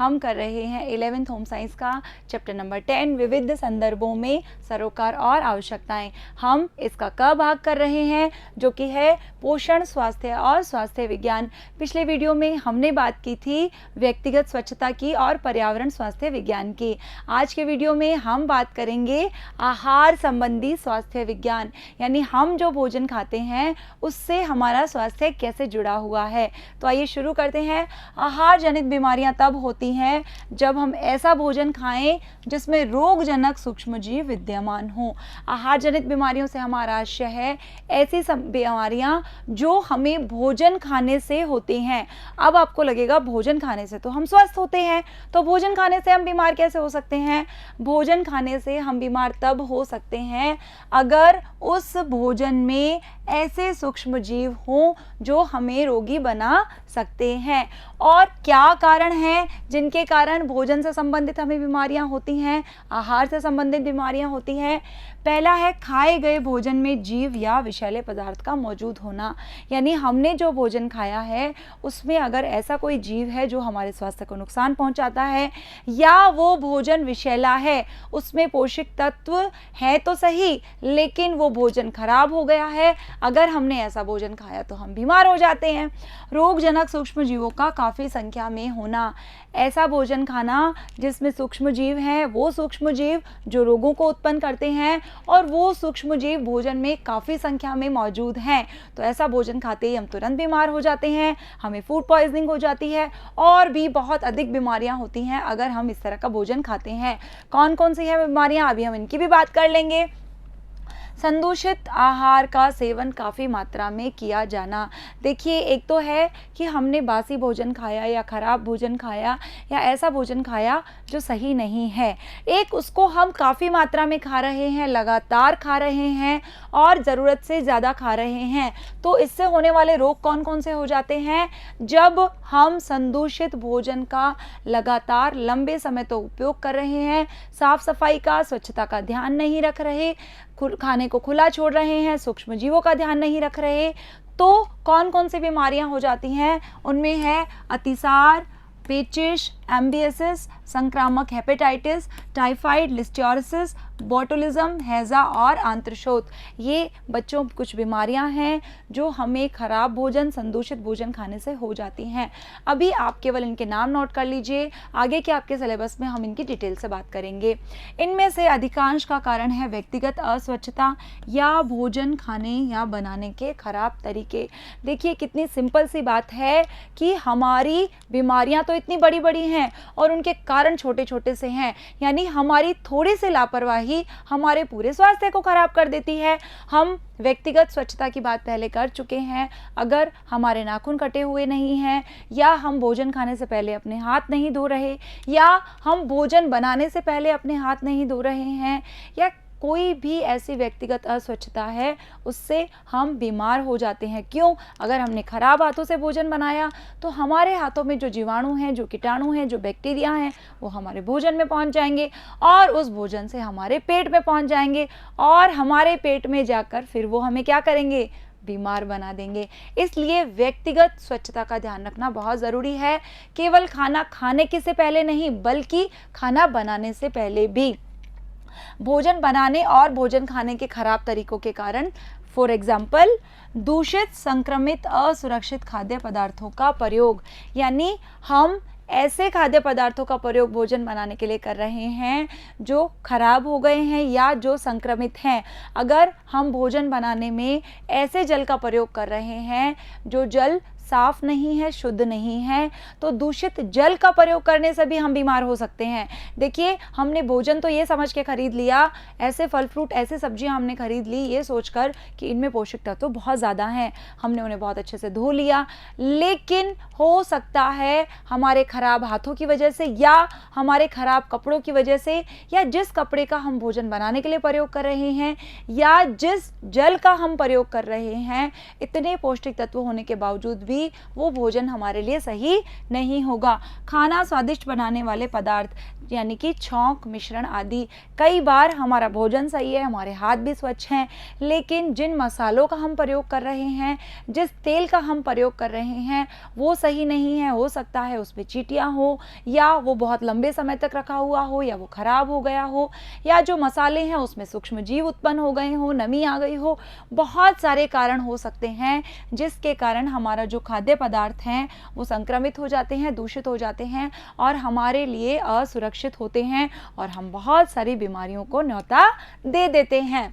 हम कर रहे हैं 11th होम साइंस का चैप्टर नंबर 10 विविध संदर्भों में सरोकार और आवश्यकताएं। हम इसका क भाग कर रहे हैं जो कि है पोषण, स्वास्थ्य और स्वास्थ्य विज्ञान। पिछले वीडियो में हमने बात की थी व्यक्तिगत स्वच्छता की और पर्यावरण स्वास्थ्य विज्ञान की। आज के वीडियो में हम बात करेंगे आहार संबंधी स्वास्थ्य विज्ञान, यानी हम जो भोजन खाते हैं उससे हमारा स्वास्थ्य कैसे जुड़ा हुआ है। तो आइए शुरू करते हैं। आहार जनित बीमारियां तब होती हैं जब हम ऐसा भोजन खाएं जिसमें रोगजनक सूक्ष्मजीव विद्यमान हो। आहार जनित बीमारियों से हमारा आशय है ऐसी सब बीमारियां जो हमें भोजन खाने से होती हैं। अब आपको लगेगा भोजन खाने से तो हम स्वस्थ होते हैं, तो भोजन खाने से हम बीमार कैसे हो सकते हैं? भोजन खाने से हम बीमार तब हो सकते हैं अगर उस भोजन में ऐसे सूक्ष्मजीव हों जो हमें रोगी बना सकते हैं। और क्या कारण हैं जिनके कारण भोजन से संबंधित हमें बीमारियां होती हैं, आहार से संबंधित बीमारियां होती हैं? पहला है खाए गए भोजन में जीव या विषैले पदार्थ का मौजूद होना, यानी हमने जो भोजन खाया है उसमें अगर ऐसा कोई जीव है जो हमारे स्वास्थ्य को नुकसान पहुंचाता है, या वो भोजन विषैला है, उसमें पोषक तत्व है तो सही लेकिन वो भोजन खराब हो गया है, अगर हमने ऐसा भोजन खाया तो हम बीमार हो जाते हैं। रोगजनक सूक्ष्म जीवों का काफ़ी संख्या में होना, ऐसा भोजन खाना जिसमें सूक्ष्म जीव हैं, वो सूक्ष्म जीव जो रोगों को उत्पन्न करते हैं और वो सूक्ष्म जीव भोजन में काफ़ी संख्या में मौजूद हैं, तो ऐसा भोजन खाते ही हम तुरंत बीमार हो जाते हैं, हमें फूड पॉइजनिंग हो जाती है और भी बहुत अधिक बीमारियां होती हैं अगर हम इस तरह का भोजन खाते हैं। कौन कौन सी हैं बीमारियां, अभी हम इनकी भी बात कर लेंगे। संदूषित आहार का सेवन काफ़ी मात्रा में किया जाना। देखिए, एक तो है कि हमने बासी भोजन खाया या ख़राब भोजन खाया या ऐसा भोजन खाया जो सही नहीं है, एक उसको हम काफ़ी मात्रा में खा रहे हैं, लगातार खा रहे हैं और ज़रूरत से ज़्यादा खा रहे हैं। तो इससे होने वाले रोग कौन कौन से हो जाते हैं? जब हम संदूषित भोजन का लगातार लंबे समय तक उपयोग कर रहे हैं, साफ सफाई का, स्वच्छता का ध्यान नहीं रख रहे, खाने को खुला छोड़ रहे हैं, सूक्ष्म जीवों का ध्यान नहीं रख रहे, तो कौन कौन सी बीमारियां हो जाती हैं? उनमें है अतिसार, पेचिश, एम्बियसिस, संक्रामक हेपेटाइटिस, टाइफाइड, लिस्टियोसिस, बोटुलिज्म, हैजा और आंत्रशोथ। ये बच्चों कुछ बीमारियां हैं जो हमें खराब भोजन, संदूषित भोजन खाने से हो जाती हैं। अभी आप केवल इनके नाम नोट कर लीजिए, आगे के आपके सिलेबस में हम इनकी डिटेल से बात करेंगे। इनमें से अधिकांश का कारण है व्यक्तिगत अस्वच्छता या भोजन खाने या बनाने के खराब तरीके। देखिए कितनी सिंपल सी बात है कि हमारी बीमारियां तो इतनी बड़ी बड़ी हैं और उनके कारण छोटे छोटे से हैं, यानी हमारी थोड़ी सी लापरवाही हमारे पूरे स्वास्थ्य को खराब कर देती है। हम व्यक्तिगत स्वच्छता की बात पहले कर चुके हैं। अगर हमारे नाखून कटे हुए नहीं हैं, या हम भोजन खाने से पहले अपने हाथ नहीं धो रहे, या हम भोजन बनाने से पहले अपने हाथ नहीं धो रहे हैं, या कोई भी ऐसी व्यक्तिगत अस्वच्छता है, उससे हम बीमार हो जाते हैं। क्यों? अगर हमने खराब हाथों से भोजन बनाया तो हमारे हाथों में जो जीवाणु हैं, जो कीटाणु हैं, जो बैक्टीरिया हैं, वो हमारे भोजन में पहुंच जाएंगे और उस भोजन से हमारे पेट में पहुंच जाएंगे और हमारे पेट में जाकर फिर वो हमें क्या करेंगे? बीमार बना देंगे। इसलिए व्यक्तिगत स्वच्छता का ध्यान रखना बहुत ज़रूरी है, केवल खाना खाने के से पहले नहीं बल्कि खाना बनाने से पहले भी। भोजन बनाने और भोजन खाने के खराब तरीकों के कारण, फॉर एग्जाम्पल, दूषित, संक्रमित, असुरक्षित खाद्य पदार्थों का प्रयोग, यानी हम ऐसे खाद्य पदार्थों का प्रयोग भोजन बनाने के लिए कर रहे हैं जो खराब हो गए हैं या जो संक्रमित हैं। अगर हम भोजन बनाने में ऐसे जल का प्रयोग कर रहे हैं जो जल साफ नहीं है, शुद्ध नहीं है, तो दूषित जल का प्रयोग करने से भी हम बीमार हो सकते हैं। देखिए, हमने भोजन तो ये समझ के खरीद लिया, ऐसे फल फ्रूट, ऐसे सब्जियां हमने खरीद ली ये सोचकर कि इनमें पोषक तत्व बहुत ज़्यादा हैं, हमने उन्हें बहुत अच्छे से धो लिया, लेकिन हो सकता है हमारे खराब हाथों की वजह से या हमारे खराब कपड़ों की वजह से, या जिस कपड़े का हम भोजन बनाने के लिए प्रयोग कर रहे हैं या जिस जल का हम प्रयोग कर रहे हैं, इतने पौष्टिक तत्व होने के बावजूद भी होगी वो भोजन हमारे लिए सही नहीं होगा। खाना स्वादिष्ट बनाने वाले पदार्थ यानी कि छौंक, मिश्रण आदि, कई बार हमारा भोजन सही है, हमारे हाथ भी स्वच्छ हैं, लेकिन जिन मसालों का हम प्रयोग कर रहे हैं, जिस तेल का हम प्रयोग कर रहे हैं वो सही नहीं है। हो सकता है उसमें चींटियाँ हो, या वो बहुत लंबे समय तक रखा हुआ हो, या वो खराब हो गया हो, या जो मसाले हैं उसमें सूक्ष्म जीव उत्पन्न हो गए हो, नमी आ गई हो। बहुत सारे कारण हो सकते हैं जिसके कारण हमारा जो खाद्य पदार्थ हैं वो संक्रमित हो जाते हैं, दूषित हो जाते हैं और हमारे लिए असुरक्षित होते हैं और हम बहुत सारी बीमारियों को न्योता दे देते हैं।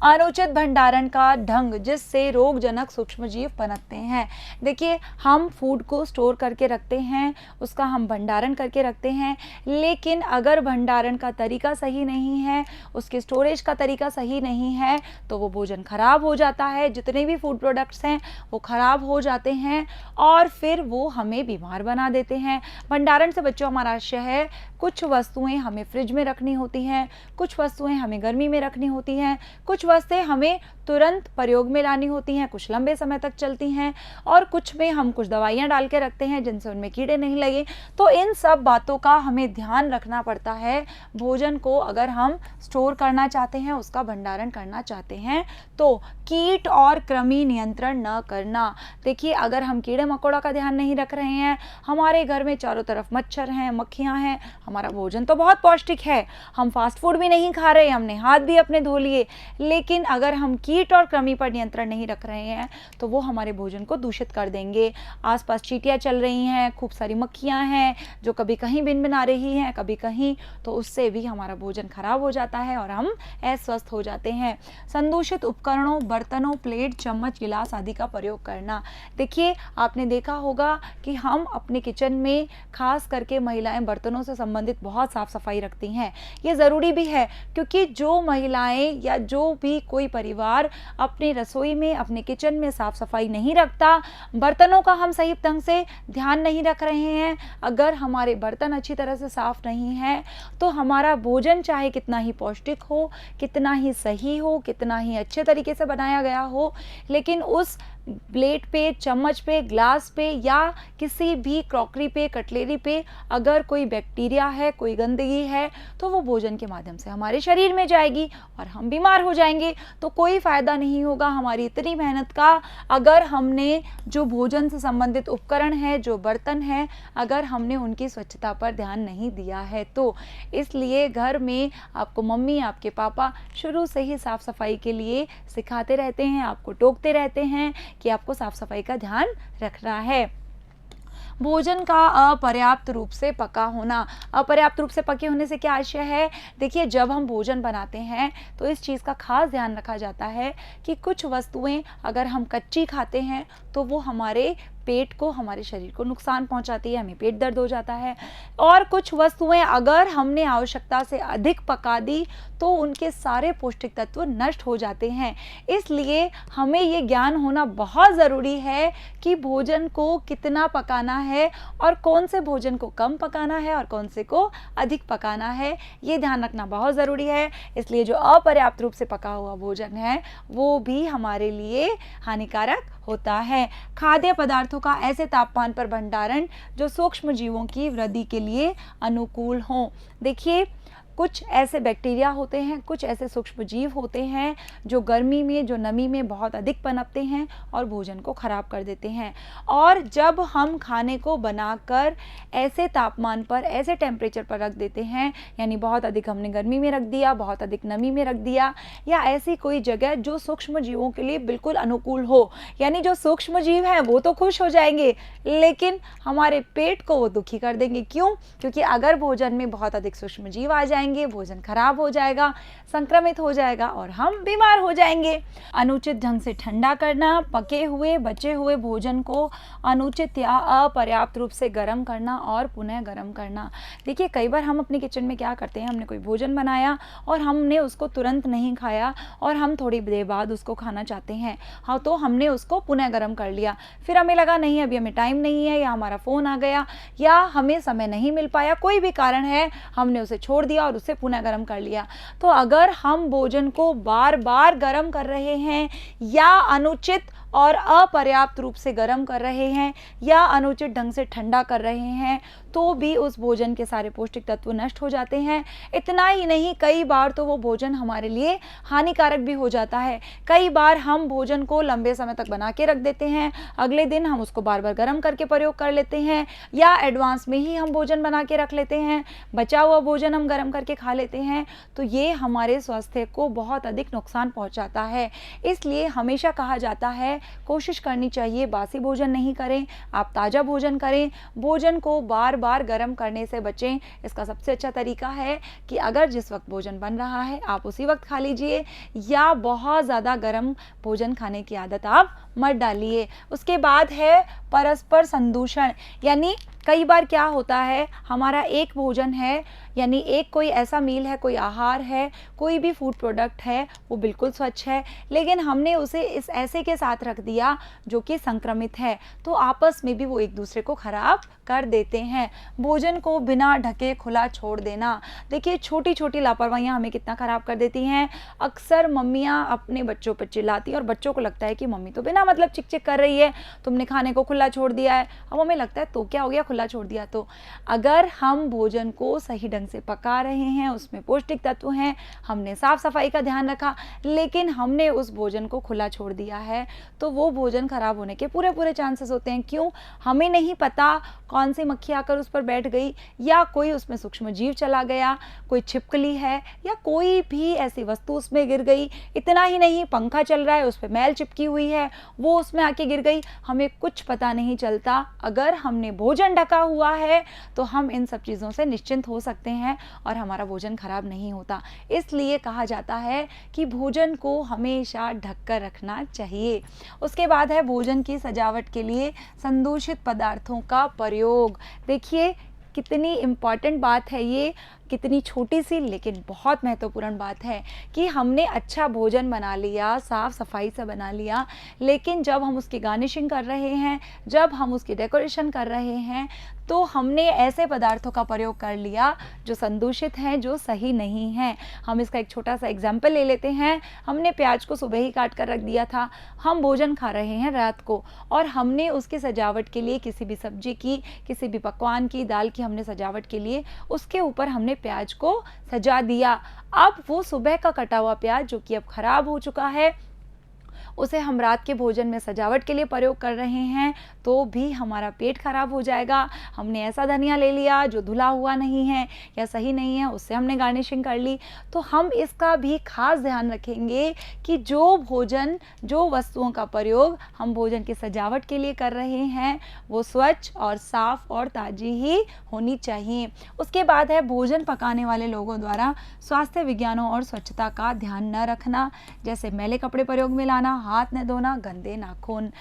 अनुचित भंडारण का ढंग जिससे रोगजनक सूक्ष्मजीव पनपते हैं। देखिए, हम फूड को स्टोर करके रखते हैं, उसका हम भंडारण करके रखते हैं, लेकिन अगर भंडारण का तरीका सही नहीं है, उसके स्टोरेज का तरीका सही नहीं है, तो वो भोजन खराब हो जाता है। जितने भी फूड प्रोडक्ट्स हैं वो खराब हो जाते हैं और फिर वो हमें बीमार बना देते हैं। भंडारण से बच्चों हमारा आशय है, कुछ वस्तुएं हमें फ्रिज में रखनी होती हैं, कुछ वस्तुएं हमें गर्मी में रखनी होती हैं, कुछ वस्तुएं हमें तुरंत प्रयोग में लानी होती हैं, कुछ लंबे समय तक चलती हैं, और कुछ में हम कुछ दवाइयाँ डाल के रखते हैं जिनसे उनमें कीड़े नहीं लगे। तो इन सब बातों का हमें ध्यान रखना पड़ता है। भोजन को अगर हम स्टोर करना चाहते हैं, उसका भंडारण करना चाहते हैं, तो कीट और कृमि नियंत्रण न करना। देखिए, अगर हम कीड़े मकोड़ा का ध्यान नहीं रख रहे हैं, हमारे घर में चारों तरफ मच्छर हैं, मक्खियाँ हैं, हमारा भोजन तो बहुत पौष्टिक है, हम फास्ट फूड भी नहीं खा रहे, हमने हाथ भी अपने धो लिए, लेकिन अगर हम कीट और कृमि पर नियंत्रण नहीं रख रहे हैं तो वो हमारे भोजन को दूषित कर देंगे। आसपास चींटियाँ चल रही हैं, खूब सारी मक्खियाँ हैं जो कभी कहीं भिन-भिना रही हैं, कभी कहीं, तो उससे भी हमारा भोजन खराब हो जाता है और हम अस्वस्थ हो जाते हैं। संदूषित उपकरणों, बर्तनों, प्लेट, चम्मच, गिलास आदि का प्रयोग करना। देखिए, आपने देखा होगा कि हम अपने किचन में खास करके महिलाएं बर्तनों से संबंधित बहुत साफ सफाई रखती हैं। ये ज़रूरी भी है, क्योंकि जो महिलाएं या जो भी कोई परिवार अपनी रसोई में, अपने किचन में साफ सफाई नहीं रखता, बर्तनों का हम सही ढंग से ध्यान नहीं रख रहे हैं, अगर हमारे बर्तन अच्छी तरह से साफ नहीं है, तो हमारा भोजन चाहे कितना ही पौष्टिक हो, कितना ही सही हो, कितना ही अच्छे तरीके से बनाया गया हो, लेकिन उस प्लेट पे, चम्मच पे, ग्लास पे या किसी भी क्रॉकरी पे, कटलेरी पे अगर कोई बैक्टीरिया है, कोई गंदगी है, तो वो भोजन के माध्यम से हमारे शरीर में जाएगी और हम बीमार हो जाएंगे। तो कोई फ़ायदा नहीं होगा हमारी इतनी मेहनत का, अगर हमने जो भोजन से संबंधित उपकरण है, जो बर्तन हैं, अगर हमने उनकी स्वच्छता पर ध्यान नहीं दिया है तो। इसलिए घर में आपको मम्मी, आपके पापा शुरू से ही साफ़ सफाई के लिए सिखाते रहते हैं, आपको टोकते रहते हैं कि आपको साफ सफाई का ध्यान रखना है। भोजन का अपर्याप्त रूप से पका होना। अपर्याप्त रूप से पके होने से क्या आशय है? देखिए, जब हम भोजन बनाते हैं तो इस चीज़ का खास ध्यान रखा जाता है कि कुछ वस्तुएं अगर हम कच्ची खाते हैं तो वो हमारे पेट को, हमारे शरीर को नुकसान पहुंचाती है, हमें पेट दर्द हो जाता है, और कुछ वस्तुएं अगर हमने आवश्यकता से अधिक पका दी तो उनके सारे पौष्टिक तत्व नष्ट हो जाते हैं। इसलिए हमें ये ज्ञान होना बहुत ज़रूरी है कि भोजन को कितना पकाना है और कौन से भोजन को कम पकाना है और कौन से को अधिक पकाना है, ये ध्यान रखना बहुत ज़रूरी है। इसलिए जो अपर्याप्त रूप से पका हुआ भोजन है वो भी हमारे लिए हानिकारक होता है। खाद्य पदार्थों का ऐसे तापमान पर भंडारण जो सूक्ष्म जीवों की वृद्धि के लिए अनुकूल हो। देखिए, कुछ ऐसे बैक्टीरिया होते हैं, कुछ ऐसे सूक्ष्म जीव होते हैं जो गर्मी में, जो नमी में बहुत अधिक पनपते हैं और भोजन को ख़राब कर देते हैं। और जब हम खाने को बनाकर ऐसे तापमान पर, ऐसे टेम्परेचर पर रख देते हैं, यानी बहुत अधिक हमने गर्मी में रख दिया, बहुत अधिक नमी में रख दिया, या ऐसी कोई जगह जो सूक्ष्म जीवों के लिए बिल्कुल अनुकूल हो, यानी जो सूक्ष्म जीव हैं वो तो खुश हो जाएंगे लेकिन हमारे पेट को वो दुखी कर देंगे। क्यों? क्योंकि अगर भोजन में बहुत अधिक सूक्ष्म जीव आ जाएंगे, भोजन खराब हो जाएगा, संक्रमित हो जाएगा और हम बीमार हो जाएंगे। अनुचित ढंग से ठंडा करना। पके हुए, बचे हुए भोजन को अनुचित या अपर्याप्त रूप से गर्म करना और पुनः गर्म करना। देखिए, कई बार हम अपने किचन में क्या करते हैं, हमने कोई भोजन बनाया और हमने उसको तुरंत नहीं खाया और हम थोड़ी देर बाद उसको खाना चाहते हैं, हाँ, तो हमने उसको पुनः गर्म कर लिया। फिर हमें लगा नहीं, अभी हमें टाइम नहीं है, या हमारा फ़ोन आ गया, या हमें समय नहीं मिल पाया, कोई भी कारण है, हमने उसे छोड़ दिया और उसे पुनः गर्म कर लिया। तो अगर हम भोजन को बार बार गर्म कर रहे हैं या अनुचित और अपर्याप्त रूप से गर्म कर रहे हैं या अनुचित ढंग से ठंडा कर रहे हैं तो भी उस भोजन के सारे पौष्टिक तत्व नष्ट हो जाते हैं। इतना ही नहीं, कई बार तो वो भोजन हमारे लिए हानिकारक भी हो जाता है। कई बार हम भोजन को लंबे समय तक बना के रख देते हैं, अगले दिन हम उसको बार बार गर्म करके प्रयोग कर लेते हैं या एडवांस में ही हम भोजन बना के रख लेते हैं, बचा हुआ भोजन हम गर्म करके खा लेते हैं, तो ये हमारे स्वास्थ्य को बहुत अधिक नुकसान पहुंचाता है। इसलिए हमेशा कहा जाता है, कोशिश करनी चाहिए बासी भोजन नहीं करें, आप ताज़ा भोजन करें। भोजन को बार बार गर्म करने से बचें। इसका सबसे अच्छा तरीका है कि अगर जिस वक्त भोजन बन रहा है आप उसी वक्त खा लीजिए या बहुत ज़्यादा गर्म भोजन खाने की आदत आप मत डालिए। उसके बाद है परस्पर संदूषण, यानी कई बार क्या होता है, हमारा एक भोजन है, यानी एक कोई ऐसा मील है, कोई आहार है, कोई भी फूड प्रोडक्ट है, वो बिल्कुल स्वच्छ है, लेकिन हमने उसे इस ऐसे के साथ रख दिया जो कि संक्रमित है, तो आपस में भी वो एक दूसरे को खराब कर देते हैं। भोजन को बिना ढके खुला छोड़ देना, देखिए छोटी छोटी लापरवाहियां हमें कितना खराब कर देती हैं। अक्सर मम्मियां अपने बच्चों पर चिल्लाती हैं और बच्चों को लगता है कि मम्मी तो बिना मतलब चिक चिक कर रही है, तुमने खाने को खुला छोड़ दिया है। अब हमें लगता है तो क्या हो गया, खुला छोड़ दिया तो। अगर हम भोजन को सही ढंग से पका रहे हैं, उसमें पौष्टिक तत्व हैं, हमने साफ सफाई का ध्यान रखा, लेकिन हमने उस भोजन को खुला छोड़ दिया है, तो वो भोजन खराब होने के पूरे पूरे चांसेस होते हैं। क्यों? हमें नहीं पता कौन सी मक्खी आकर उस पर बैठ गई या कोई उसमें सूक्ष्म जीव चला गया, कोई छिपकली है या कोई भी ऐसी वस्तु उसमें गिर गई। इतना ही नहीं, पंखा चल रहा है, उस पर मैल चिपकी हुई है, वो उसमें आके गिर गई, हमें कुछ पता नहीं चलता। अगर हमने भोजन ढका हुआ है तो हम इन सब चीज़ों से निश्चिंत हो सकते हैं और हमारा भोजन खराब नहीं होता। इसलिए कहा जाता है कि भोजन को हमेशा ढक कर रखना चाहिए। उसके बाद है भोजन की सजावट के लिए संदूषित पदार्थों का प्रयोग। देखिए कितनी इम्पॉर्टेंट बात है ये, कितनी छोटी सी लेकिन बहुत महत्वपूर्ण बात है कि हमने अच्छा भोजन बना लिया, साफ़ सफाई से बना लिया, लेकिन जब हम उसकी गार्निशिंग कर रहे हैं, जब हम उसकी डेकोरेशन कर रहे हैं, तो हमने ऐसे पदार्थों का प्रयोग कर लिया जो संदूषित हैं, जो सही नहीं हैं। हम इसका एक छोटा सा एग्जाम्पल ले लेते हैं। हमने प्याज को सुबह ही काट कर रख दिया था, हम भोजन खा रहे हैं रात को, और हमने उसकी सजावट के लिए किसी भी सब्जी की, किसी भी पकवान की, दाल की हमने सजावट के लिए उसके ऊपर हमने प्याज को सजा दिया। अब वो सुबह का कटा हुआ प्याज जो कि अब खराब हो चुका है, उसे हम रात के भोजन में सजावट के लिए प्रयोग कर रहे हैं, तो भी हमारा पेट खराब हो जाएगा। हमने ऐसा धनिया ले लिया जो धुला हुआ नहीं है या सही नहीं है, उससे हमने गार्निशिंग कर ली। तो हम इसका भी खास ध्यान रखेंगे कि जो भोजन, जो वस्तुओं का प्रयोग हम भोजन की सजावट के लिए कर रहे हैं, वो स्वच्छ और साफ और ताज़ी ही होनी चाहिए। उसके बाद है भोजन पकाने वाले लोगों द्वारा स्वास्थ्य विज्ञानों और स्वच्छता का ध्यान न रखना, जैसे मैले कपड़े प्रयोग में लाना, हाथ न धोना, गंदे नाखून।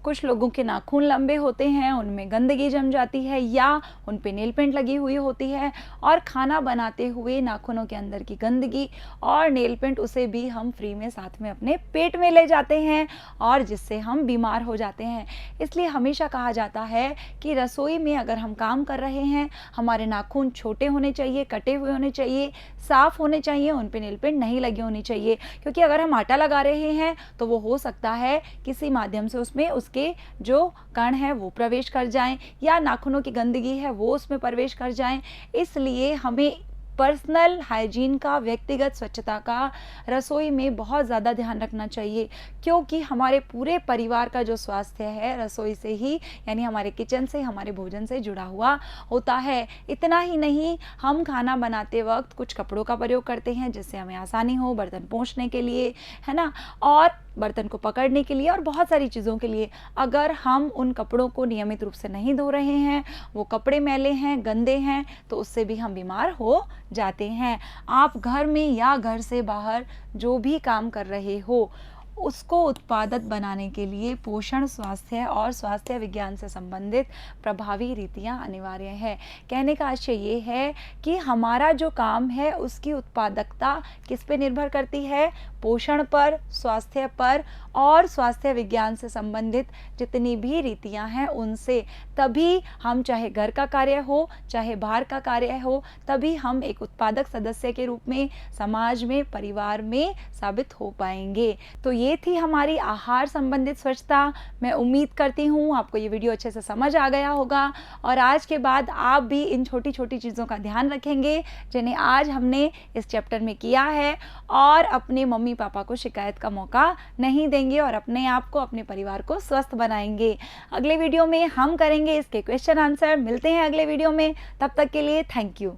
कुछ लोगों के नाखून लंबे होते हैं, उनमें गंदगी जम जाती है या उन पे नेल पेंट लगी हुई होती है, और खाना बनाते हुए नाखूनों के अंदर की गंदगी और नेल पेंट, उसे भी हम फ्री में साथ में अपने पेट में ले जाते हैं और जिससे हम बीमार हो जाते हैं। इसलिए हमेशा कहा जाता है कि रसोई में अगर हम काम कर रहे हैं, हमारे नाखून छोटे होने चाहिए, कटे हुए होने चाहिए, साफ़ होने चाहिए, उन पे नेल पेंट नहीं लगी होनी चाहिए। क्योंकि अगर हम आटा लगा रहे हैं तो वो हो सकता है किसी माध्यम से उसमें उसके जो कण है वो प्रवेश कर जाएं, या नाखूनों की गंदगी है वो उसमें प्रवेश कर जाएं। इसलिए हमें पर्सनल हाइजीन का, व्यक्तिगत स्वच्छता का रसोई में बहुत ज़्यादा ध्यान रखना चाहिए, क्योंकि हमारे पूरे परिवार का जो स्वास्थ्य है रसोई से ही, यानी हमारे किचन से, हमारे भोजन से जुड़ा हुआ होता है। इतना ही नहीं, हम खाना बनाते वक्त कुछ कपड़ों का प्रयोग करते हैं जिससे हमें आसानी हो बर्तन पोंछने के लिए, है ना, और बर्तन को पकड़ने के लिए और बहुत सारी चीज़ों के लिए। अगर हम उन कपड़ों को नियमित रूप से नहीं धो रहे हैं, वो कपड़े मैले हैं, गंदे हैं, तो उससे भी हम बीमार हो जाते हैं। आप घर में या घर से बाहर जो भी काम कर रहे हो, उसको उत्पादक बनाने के लिए पोषण, स्वास्थ्य और स्वास्थ्य विज्ञान से संबंधित प्रभावी रीतियां अनिवार्य है। कहने का आशय ये है कि हमारा जो काम है उसकी उत्पादकता किस पे निर्भर करती है? पोषण पर, स्वास्थ्य पर और स्वास्थ्य विज्ञान से संबंधित जितनी भी रीतियां हैं उनसे। तभी हम, चाहे घर का कार्य हो चाहे बाहर का कार्य हो, तभी हम एक उत्पादक सदस्य के रूप में समाज में, परिवार में साबित हो पाएंगे। तो ये थी हमारी आहार संबंधित स्वच्छता। मैं उम्मीद करती हूँ आपको ये वीडियो अच्छे से समझ आ गया होगा और आज के बाद आप भी इन छोटी-छोटी चीज़ों का ध्यान रखेंगे जिन्हें आज हमने इस चैप्टर में किया है और अपने मम्मी-पापा को शिकायत का मौका नहीं देंगे और अपने आप को, अपने परिवार को स्वस्थ बनाएंगे। अगले वीडियो में हम करेंगे इसके क्वेश्चन आंसर। मिलते हैं अगले वीडियो में, तब तक के लिए थैंक यू।